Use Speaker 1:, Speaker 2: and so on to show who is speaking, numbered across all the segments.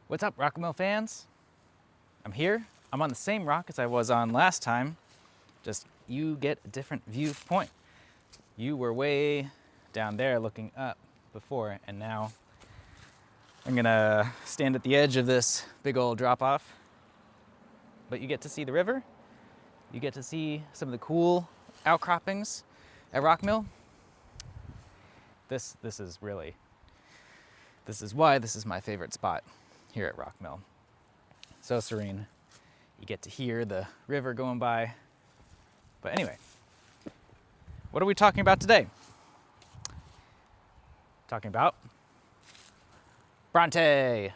Speaker 1: What's up, Rock Mill fans? I'm here. I'm on the same rock as I was on last time, just you get a different viewpoint. You were way down there looking up before, and now I'm gonna stand at the edge of this big old drop off. But you get to see the river, you get to see some of the cool outcroppings at Rock Mill. This is why this is my favorite spot here at Rock Mill. So serene. You get to hear the river going by. But anyway, what are we talking about today? Talking about Bronte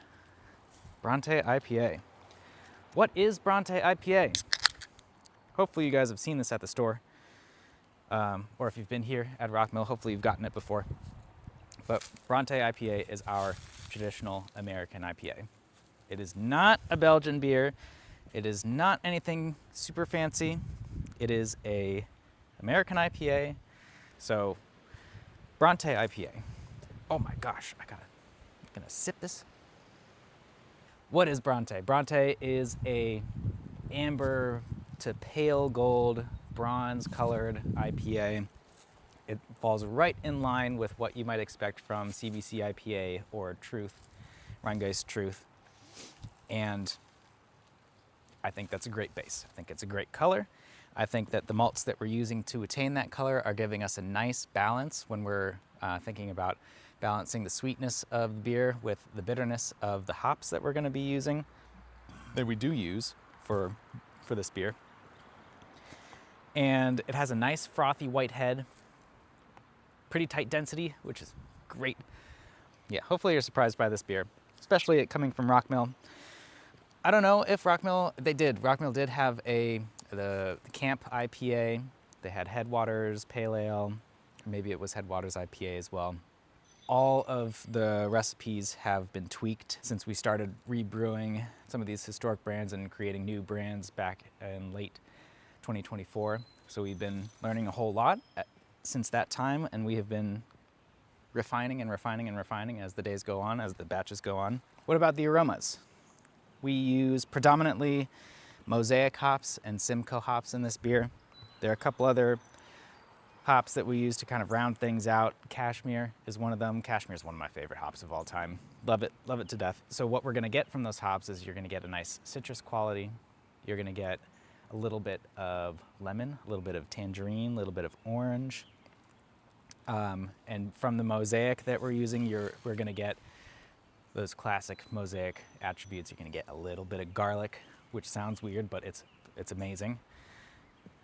Speaker 1: IPA. What is Bronte IPA? Hopefully you guys have seen this at the store. Or if you've been here at Rock Mill, hopefully you've gotten it before. But Bronte IPA is our traditional American IPA. It is not a Belgian beer. It is not anything super fancy. It is a American IPA. So Bronte IPA. Oh my gosh, I'm gonna sip this. What is Bronte? Bronte is a amber to pale gold, bronze colored IPA. It falls right in line with what you might expect from CBC IPA or Truth, Rheingeist Truth. And I think that's a great base. I think it's a great color. I think that the malts that we're using to attain that color are giving us a nice balance when we're thinking about balancing the sweetness of the beer with the bitterness of the hops that we're going to be using, that we do use for this beer. And it has a nice frothy white head, pretty tight density, which is great. Yeah, hopefully you're surprised by this beer, especially it coming from Rock Mill. I don't know if Rock Mill did have the Camp IPA. They had Headwaters Pale Ale, or maybe it was Headwaters IPA as well. All of the recipes have been tweaked since we started rebrewing some of these historic brands and creating new brands back in late 2024. So we've been learning a whole lot since that time, and we have been refining and refining and refining as the days go on, as the batches go on. What about the aromas? We use predominantly Mosaic hops and Simcoe hops in this beer. There are a couple other hops that we use to kind of round things out. Cashmere is one of them. Cashmere is one of my favorite hops of all time. Love it to death. So what we're gonna get from those hops is you're gonna get a nice citrus quality. You're gonna get a little bit of lemon, a little bit of tangerine, a little bit of orange. And from the Mosaic that we're using, we're gonna get those classic Mosaic attributes. You're gonna get a little bit of garlic, which sounds weird, but it's amazing.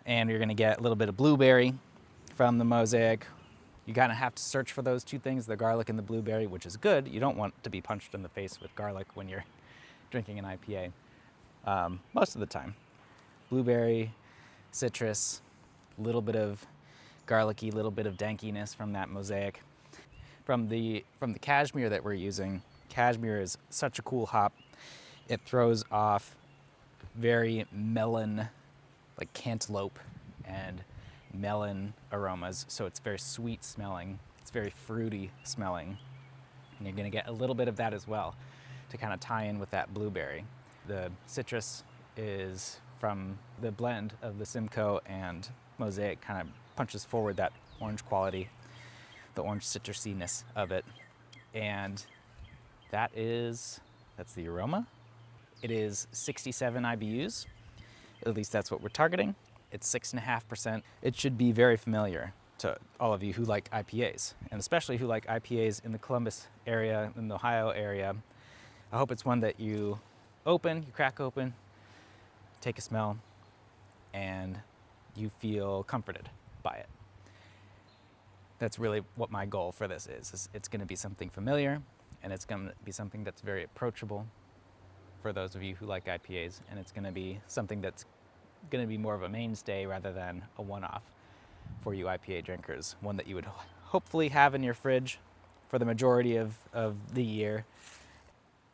Speaker 1: And you're gonna get a little bit of blueberry from the Mosaic. You kind of have to search for those two things, the garlic and the blueberry, which is good. You don't want to be punched in the face with garlic when you're drinking an IPA, most of the time. Blueberry, citrus, a little bit of garlicky, little bit of dankiness from that Mosaic. From the Cashmere that we're using, Cashmere is such a cool hop. It throws off very melon, like cantaloupe and melon aromas. So it's very sweet smelling. It's very fruity smelling. And you're gonna get a little bit of that as well to kind of tie in with that blueberry. The citrus is from the blend of the Simcoe and Mosaic, kind of punches forward that orange quality, the orange citrusiness of it. And that's the aroma. It is 67 IBUs. At least that's what we're targeting. It's 6.5%. It should be very familiar to all of you who like IPAs, and especially who like IPAs in the Columbus area, in the Ohio area. I hope it's one that you crack open, take a smell, and you feel comforted by it. That's really what my goal for this is it's gonna be something familiar, and it's gonna be something that's very approachable for those of you who like IPAs, and it's gonna be something that's gonna be more of a mainstay rather than a one-off for you IPA drinkers, one that you would hopefully have in your fridge for the majority of the year.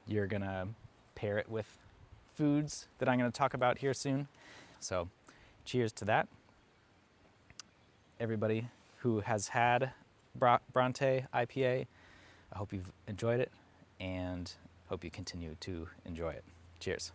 Speaker 1: You're gonna pair it with foods that I'm gonna talk about here soon. So cheers to that. Everybody who has had Bronte IPA, I hope you've enjoyed it, and hope you continue to enjoy it. Cheers.